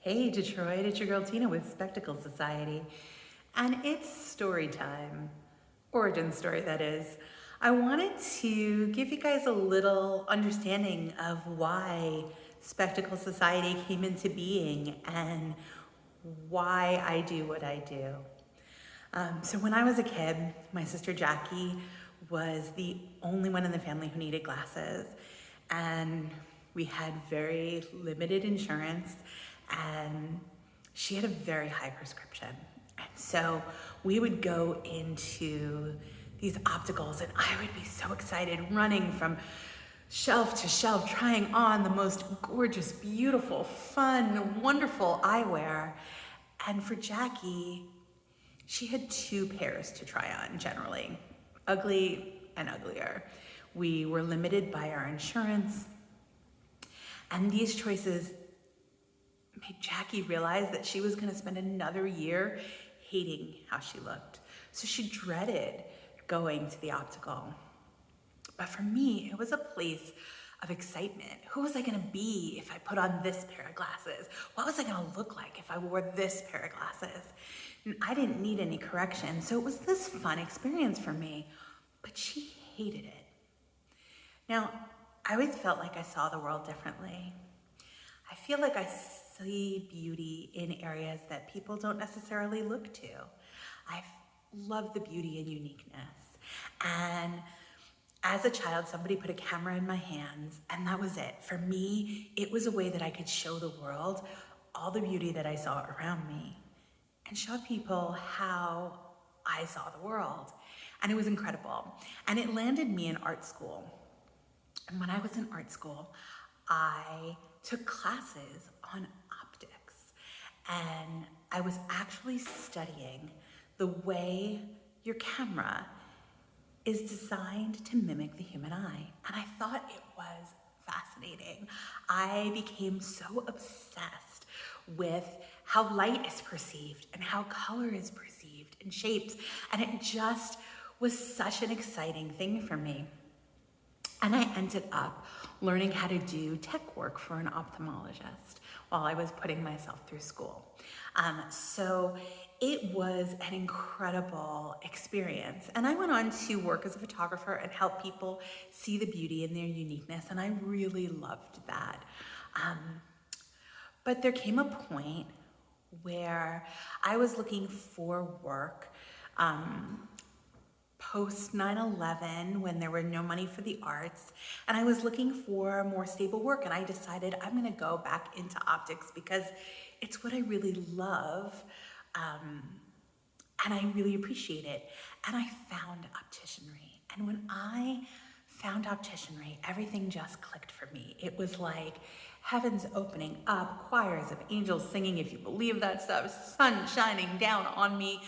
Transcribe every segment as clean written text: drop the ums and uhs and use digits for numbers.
Hey Detroit, it's your girl Tina with Spectacle Society, and it's story time. Origin story, that is. I wanted to give you guys a little understanding of why Spectacle Society came into being and why I do what I do. So when I was a kid, my sister Jackie was the only one in the family who needed glasses, and we had very limited insurance, and she had a very high prescription. And so we would go into these opticals, and I would be so excited, running from shelf to shelf, trying on the most gorgeous, beautiful, fun, wonderful eyewear. And for Jackie, she had two pairs to try on generally, ugly and uglier. We were limited by our insurance, and these choices made Jackie realize that she was going to spend another year hating how she looked. So she dreaded going to the optical. But for me, it was a place of excitement. Who was I going to be if I put on this pair of glasses? What was I going to look like if I wore this pair of glasses? And I didn't need any correction, so it was this fun experience for me. But she hated it. Now, I always felt like I saw the world differently. I feel like I see beauty in areas that people don't necessarily look to. I love the beauty and uniqueness. And as a child, somebody put a camera in my hands, and that was it. For me, it was a way that I could show the world all the beauty that I saw around me and show people how I saw the world. And it was incredible. And it landed me in art school. And when I was in art school, I took classes on optics. And I was actually studying the way your camera is designed to mimic the human eye. And I thought it was fascinating. I became so obsessed with how light is perceived and how color is perceived and shapes. And it just was such an exciting thing for me. And I ended up learning how to do tech work for an ophthalmologist while I was putting myself through school. So it was an incredible experience. And I went on to work as a photographer and help people see the beauty in their uniqueness. And I really loved that. But there came a point where I was looking for work post 9/11, when there were no money for the arts, and I was looking for more stable work, and I decided I'm going to go back into optics because it's what I really love, and I really appreciate it. And I found opticianry, and when I found opticianry, everything just clicked for me. It was like heavens opening up, choirs of angels singing, if you believe that stuff, sun shining down on me.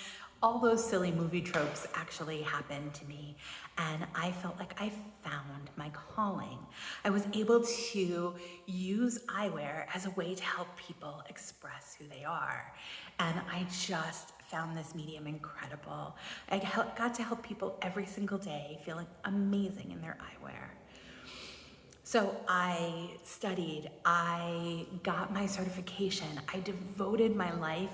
All those silly movie tropes actually happened to me, and I felt like I found my calling. I was able to use eyewear as a way to help people express who they are, and I just found this medium incredible. I got to help people every single day feeling amazing in their eyewear. So I studied, I got my certification, I devoted my life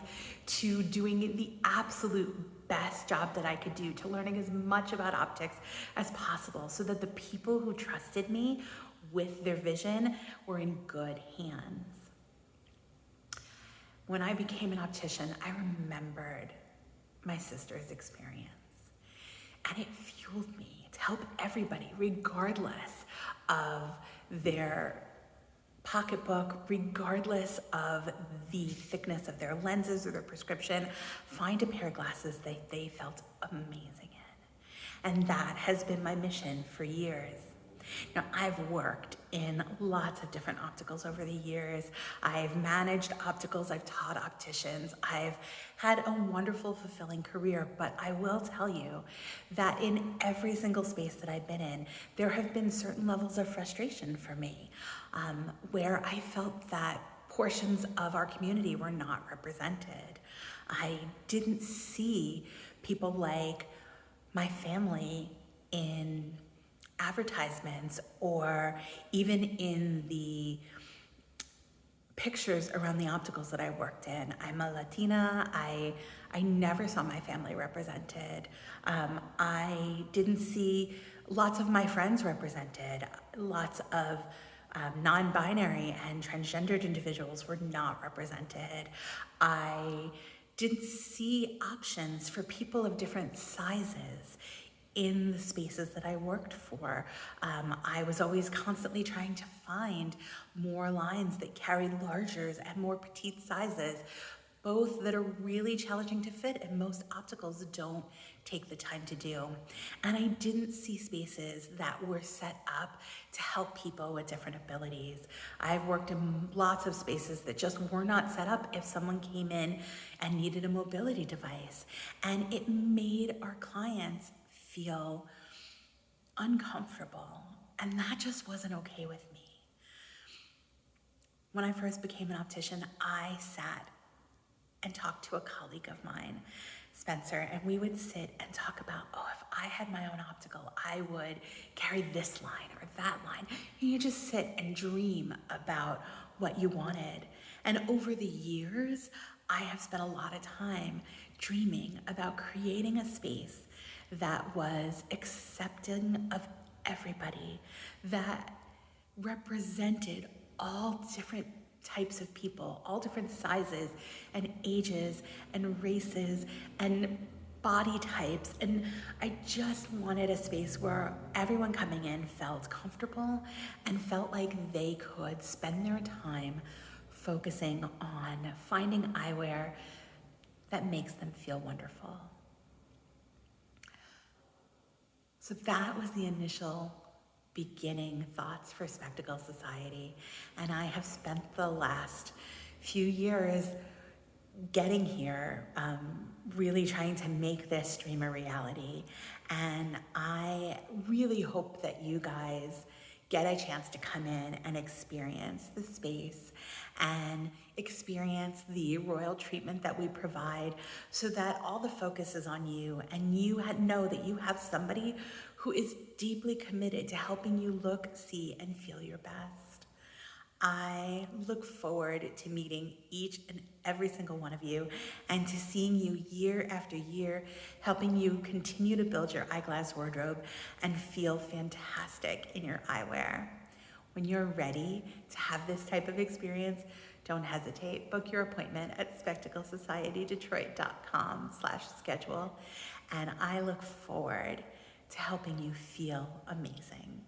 to doing the absolute best job that I could do, to learning as much about optics as possible so that the people who trusted me with their vision were in good hands. When I became an optician, I remembered my sister's experience, and it fueled me to help everybody, regardless of their pocketbook, regardless of the thickness of their lenses or their prescription, find a pair of glasses that they felt amazing in. And that has been my mission for years. Now, I've worked in lots of different opticals over the years. I've managed opticals, I've taught opticians, I've had a wonderful, fulfilling career, but I will tell you that in every single space that I've been in, there have been certain levels of frustration for me, where I felt that portions of our community were not represented. I didn't see people like my family in advertisements or even in the pictures around the opticals that I worked in. I'm a Latina. I never saw my family represented. I didn't see lots of my friends represented. Lots of non-binary and transgendered individuals were not represented. I didn't see options for people of different sizes in the spaces that I worked for. I was always constantly trying to find more lines that carried largers and more petite sizes, both that are really challenging to fit and most opticals don't take the time to do. And I didn't see spaces that were set up to help people with different abilities. I've worked in lots of spaces that just were not set up if someone came in and needed a mobility device. And it made our clients feel uncomfortable. And that just wasn't okay with me. When I first became an optician, I sat and talked to a colleague of mine, Spencer, and we would sit and talk about, oh, if I had my own optical, I would carry this line or that line. And you just sit and dream about what you wanted. And over the years, I have spent a lot of time dreaming about creating a space that was accepting of everybody, that represented all different types of people, all different sizes and ages and races and body types. And I just wanted a space where everyone coming in felt comfortable and felt like they could spend their time focusing on finding eyewear that makes them feel wonderful. So that was the initial beginning thoughts for Spectacle Society. And I have spent the last few years getting here, really trying to make this dream a reality. And I really hope that you guys get a chance to come in and experience the space and experience the royal treatment that we provide, so that all the focus is on you and you know that you have somebody who is deeply committed to helping you look, see, and feel your best. I look forward to meeting each and every single one of you and to seeing you year after year, helping you continue to build your eyeglass wardrobe and feel fantastic in your eyewear. When you're ready to have this type of experience, don't hesitate. Book your appointment at spectaclesocietydetroit.com/schedule. And I look forward to helping you feel amazing.